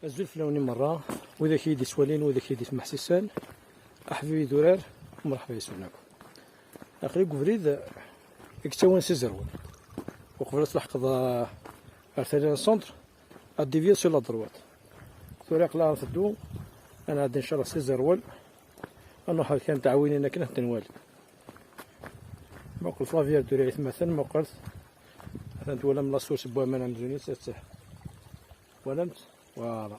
الزول فلاوني مرة وإذا كيدي سوالين وإذا كيدي محسسان أحبابي درار مرحبا يسوناكم أخري قفريد إكتوان سيزرون وقبل تلحق ارثالين سونتر الديفيا سو لا دروات طريق لا نفدو أنا عاد إن شاء الله سيزرون أنو كان تعاونينا كنا تنوالي موقف فلافيير دوري مثلا موقف مثلا ولا من لاصوص بوا من عند جونيس ولمت فوالا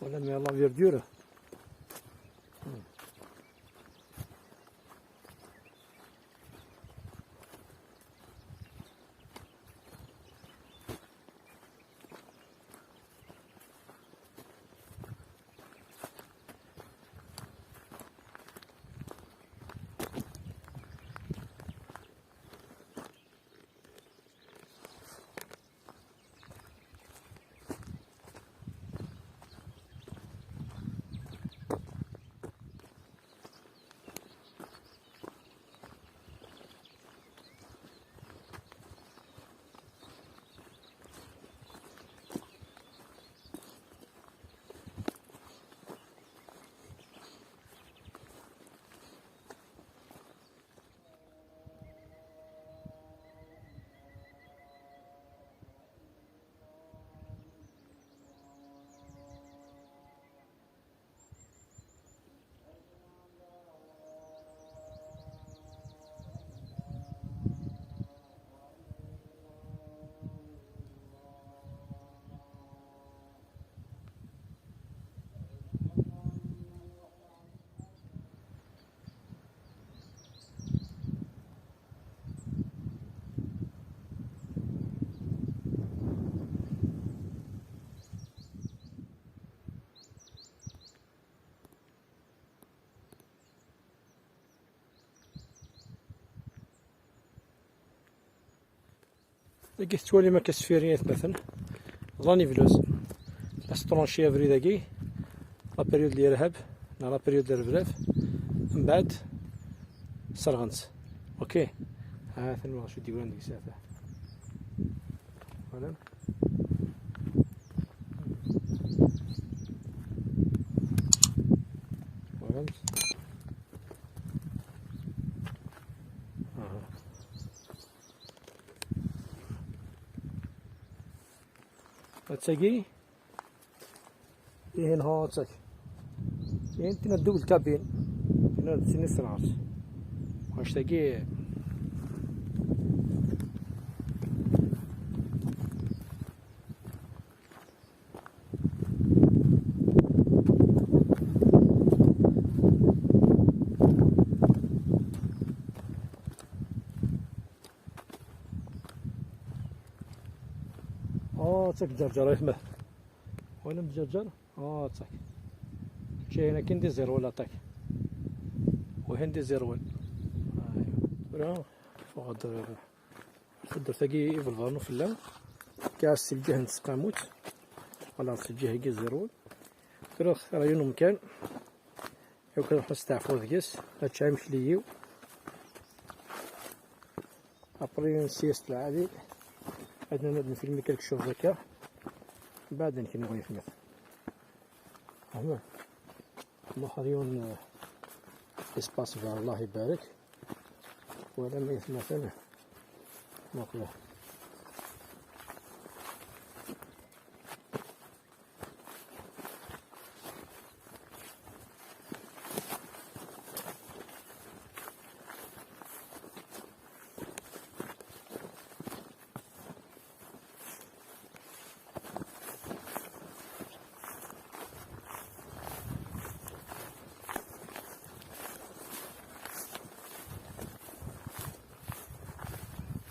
ولا مي لا فيردورة لقيت توالي ما كسفيريات مثلا ظاني فلوس لاسترونشي افري داكي لا بيريود ديال الرهب لا بيريود ديال البلاف من بعد سرغنت اوكي ها ثاني شو ديال عندك ساعه فوالا فوالا هاتساكي هنا هاتساك يعني تنا الدول كابين هنا تسيني سنعرس هاشتاكي تاك جرجر يفهمه وانا مجرجر تاك جاي هنا كندي زيرو ولا تاك وهندي زيرو ايوا فوق الدر ثاقي في الفانو في اللام كاس الجهه نتسقاموت ولا الجهه كي زيرو كروخ رايون مكان يمكن نحس تاع فوزكيس هادشي مشليو ابري نسيست العادي عندنا نبدا نفيلمي كلك شوف هكا بعد يمكن نبغي يفهمك هنا محريون اسباس فيها الله يبارك ولا ما يسمع ثاني نقله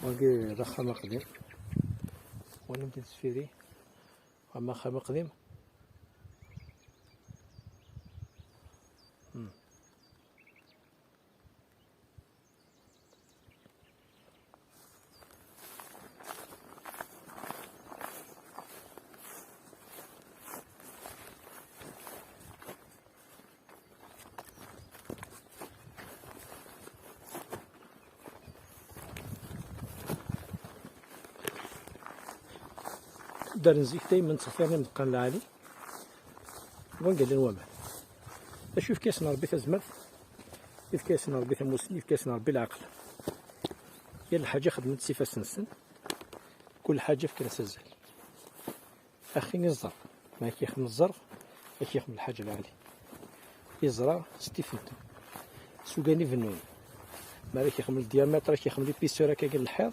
وكي ذا خامة قديم وانا بديت تسفيري اما خامة قديم. دار نزيك دايما تخفيني من القرن العالي ونقال لي نوامل اشوف كيسنا ربي تزمر كيف كيسنا ربي تموسني كيف كيسنا ربي العقل هي الحاجه خدمت سيفا سنسن كل حاجه في كاس الزال اخي الزرف ما كيخدم الزرف ما كيخدم الحاجه العالي يزرع ستيفنتو سوقاني فنون ما كيخدم الديامتر كيخدم لي بيسورا كاين الحيض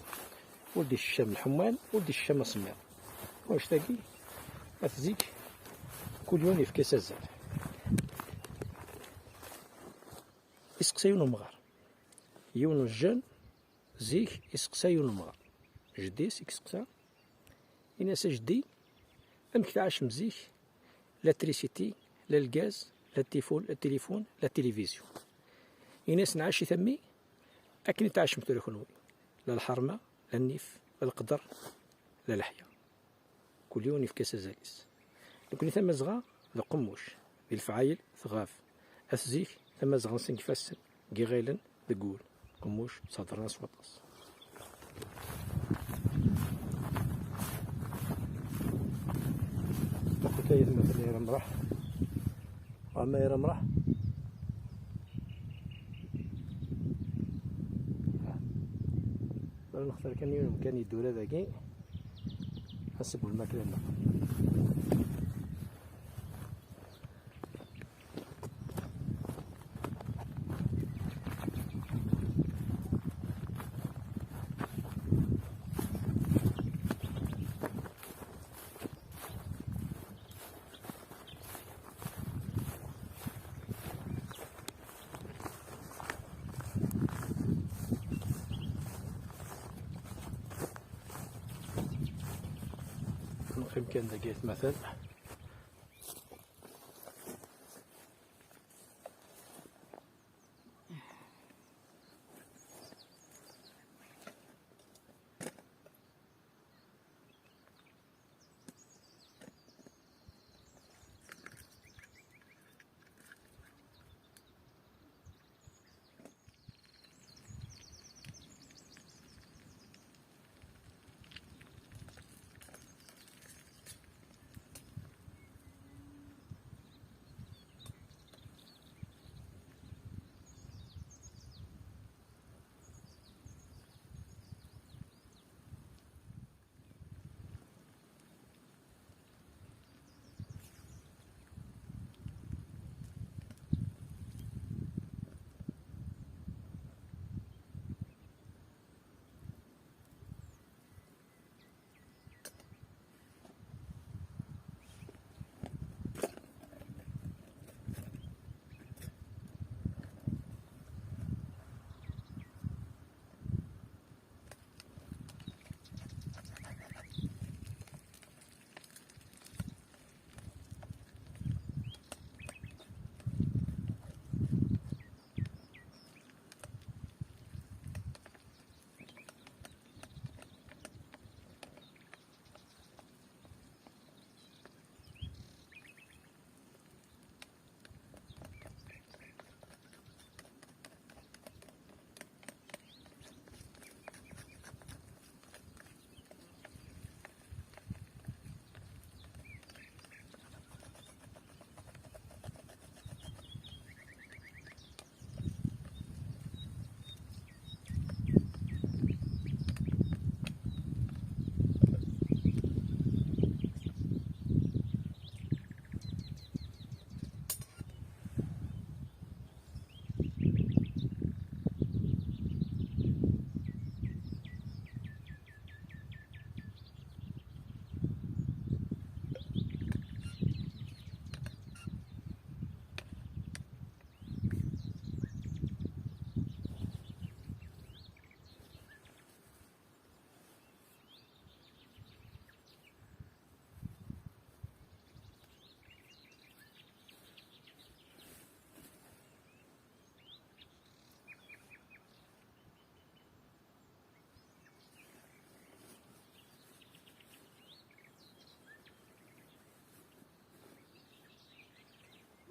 ودي الشام الحمان ودي الشام السمير واش تاقي افزيك كل يوم في كاس الزال يسقسا يونو مغار يونو الجن زيك يسقسا يونو مغار جديس يسقسا ينسى جدي امك تعاش مزيك لا تريسيتي لا الغاز لا التليفون لا التلفزيون يناس نعاش ثمي اكن تعاش متليفون لا الحرمه لا النيف لا القدر لا الحياه كل يوم في كاس الزاليس لكن ثم زغا لقموش الفعايل ثغاف أسزيك ثم زغا نسنك فاسن كي ذقول قموش صدرنا سوطاس حكاية مثلا يا رمرح وما يا رمرح نختار كان يوم كان يدور هذاكي حسب الماكلة يمكن لقيت مثل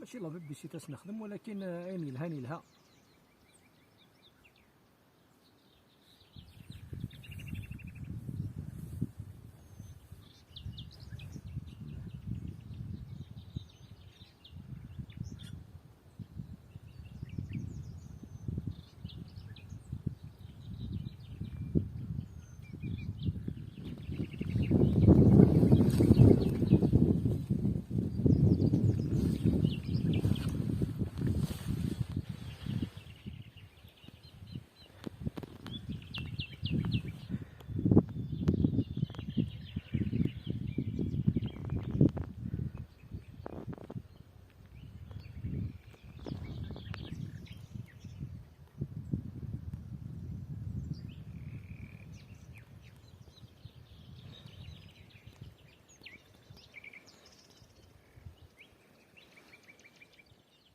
ماشي لا بي سي تنخدم، ولكن اين يلها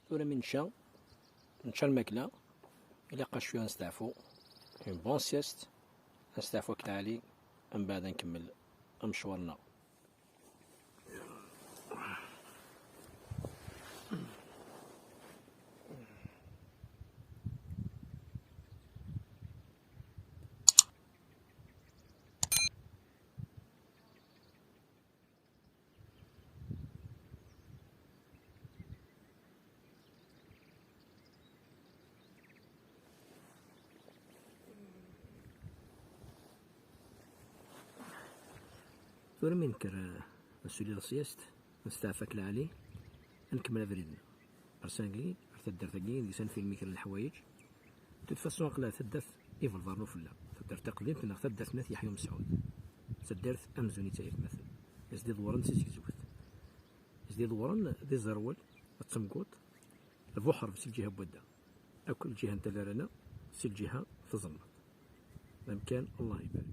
ثورة من نشا الماكلة، إلا بقى شوية نستعفو اون بون سيست، نستعفو كالعالي، من بعد نكمل مشوارنا. ثورة من نكر نسولي لاسيست، نستعفى كالعالي، نكمل افريدنا ارسانكي ارتدر ثقي ديسان في الميكر الحوايج تتفسون قلا تدرت ايفل فارنو فلا تدرت تقديم تنا تدرت ناس يحيى مسعود تدرت امزوني تايف مثلا يزدي دوران سيتي زوت يزدي دوران دي زرول تسمقوط البحر في الجهه بودا اكل جهه انت لنا في الجهه تظلمت ممكن الله يبارك.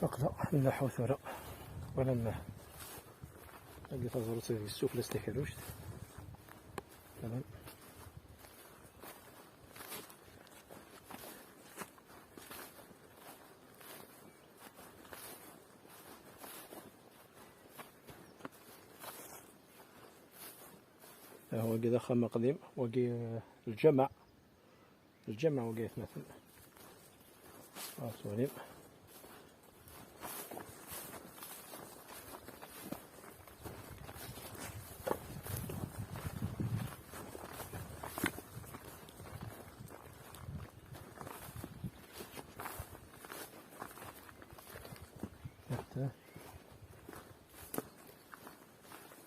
أقلع من حوثرة ولما لقيت زرت في السوق لاستحروش تمام. هو كذا خام قديم وقي الجمع وقيت مثلا سواليم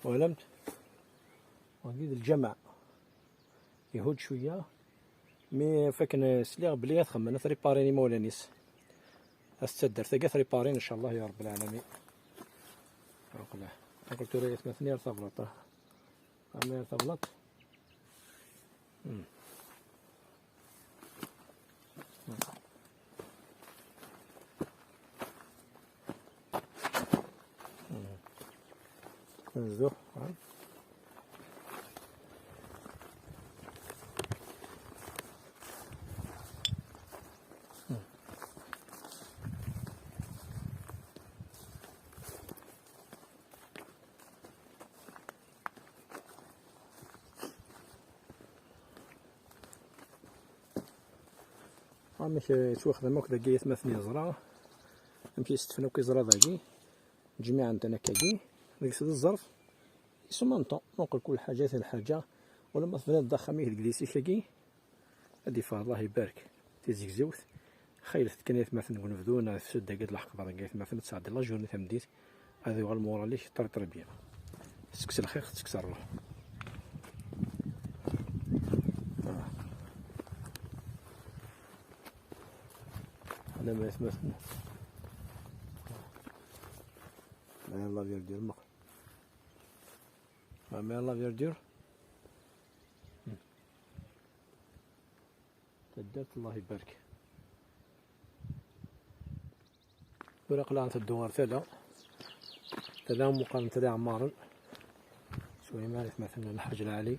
ولمت وقيد الجمع يهود شوية مي فكن سليغ بلي تخمن ريباريني مولانيس استدر ثقة ريبارين ان شاء الله يا رب العالمين. أقلع قلت له يتمثني ارتبلط أما ارتبلط نزوح عمك توخذ موك داكي يتمثني زرا نمشي نستفنو كي زرا داكي نجمع عندنا كاكي ديك سد الظرف يسمى نطون ننقل كل حاجة ثاني حاجة ولما تفنى تضخميه الكليسي كاكي هادي فا الله يبارك تيزيك زوث خير تكنيت مثلا نقول نفذونا في سد قد الحق برا مثلا تساعد لا جورني تمديت هذا هو المورا ليش طري بيان تسكس الخير تسكس الروح. أنا ما يتمثل ما يلا بيردير مق ما يلا بيردير تدرت الله يبارك. ورق لعنة الدوار ثلا مقارنة ثلا عمارا شوي ما يعرف مثلا الحج العالي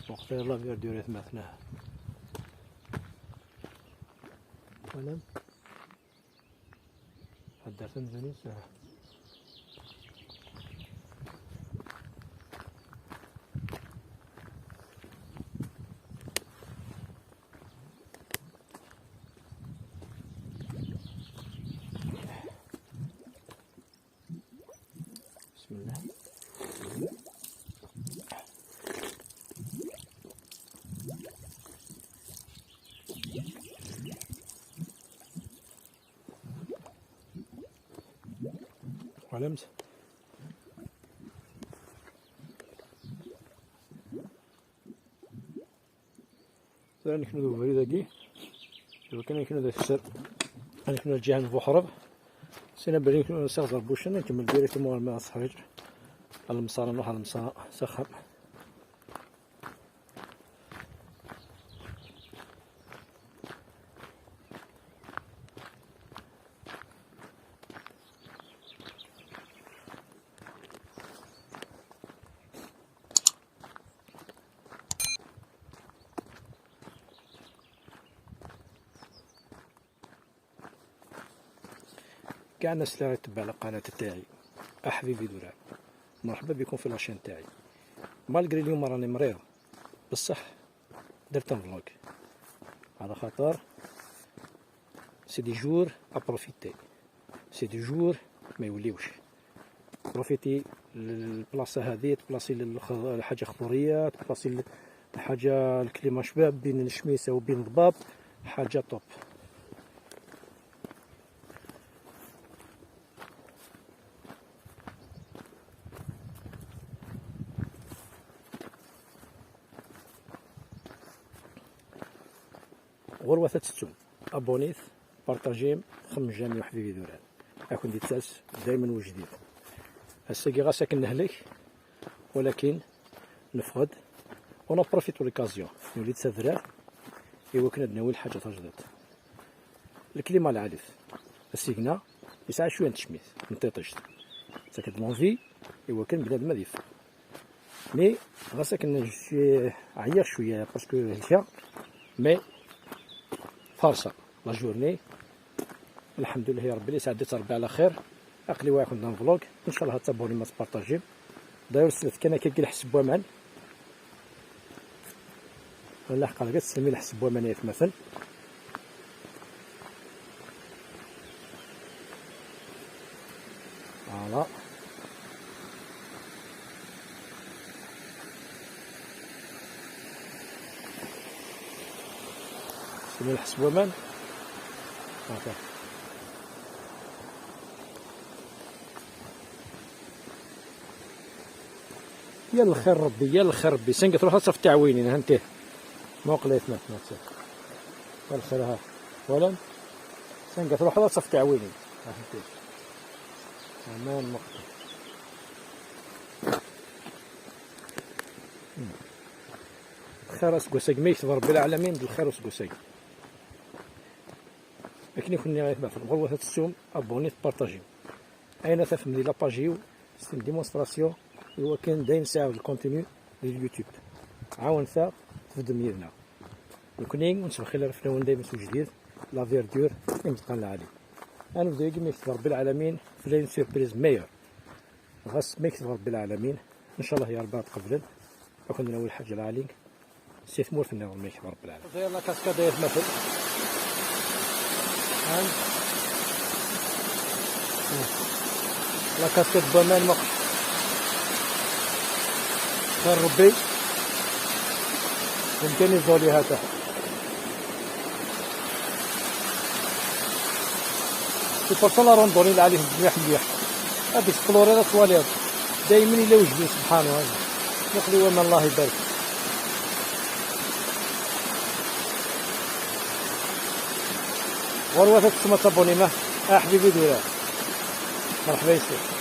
وقت يلا فيردور يتمثلها ولم حدثت مزني ساعة بسم الله علمت ثاني كنا ذو بريدة جي لو كنا كنا ذو السر أنا كنا الجهة بحرب سنة بريك كنا نستغفر بوشنا نكمل ديريكت مال الماء صحيح على المصارى نروح على المصارى سخن كاع الناس اللي تتبع القناة تاعي أحبيبي دولاب مرحبا بكم في لاشين تاعي. مالغري اليوم راني مريض بصح درت فلوغ على خاطر سي دي جور ابروفيتي، سي دي جور ما يوليوش بروفيتي البلاصه هذه، تبلاصي الحاجه خضوريه، تبلاصي الحاجه الكليمه شباب بين الشميسه وبين الضباب، حاجه توب. غروة تستون ابونيت بارطاجيم خمس جامي وحبيبي دوران اكون دي تاس دايما وجديد. الساقي غا ساكن نهلك ولكن نفقد انا بروفيتو ليكازيون وليت سافرار ايوا كنا ناول حاجه تجدد الكليما العالف السيكنا يسعى شويه نتشميت نطيطشت ساكن لونفي ايوا كان بنادم ما يفهم مي غا ساكن عيا شويه باسكو هلكا مي فرصة لا جورني الحمد لله يا ربي اللي سعدت ربي على خير. اقلي واحد كنا فلوق ان شاء الله تابوني ما تبارطاجيو داير سلت كان كي نحسبوها معا ولا حق لقيت تسلمي نحسبوها معايا مثلا فوالا تسلمي نحسبوها معا هاكا يا الخير ربي يا الخير ربي سنقة تروح تصف تعوينين هانتيه ما قليتنا نفسك يا الخير ها ولا سنقة تروح تصف تعوينين هانتيه امان مقطع الخير اسقو سقميك ربي العالمين بالخير اسقو سق لكن يكون غير في الغروة السوم ابوني بارطاجيو اين تفهم لي لاباجيو سي ديمونستراسيون هو كان داين ساعة الكونتينيو ديال اليوتيوب عاون ثا تفدم يدنا الكونين ونسبخ خلال فلاون دايما سو جديد لا فيردور يمتقن العالي انا بداو كيما يكتب ربي العالمين فلاين سيربريز ميور غاس ما يكتب ربي العالمين ان شاء الله يا ربي تقبلن وكنا اول حاجه العالي سي ثمور في النور ما يكتب ربي العالمين غير لا كاسكادير مثل لا كاسكاد بومان مقش خير ربي يمكن يزوليها تحت في فرصة روندوني اللي عليهم مليح مليح هادي سبلوريرا تواليط دايما إلا وجبين سبحانه هذا نقلي وما الله يبارك. غروة تسمى تابوني ما حبيبي دورا مرحبا يسير.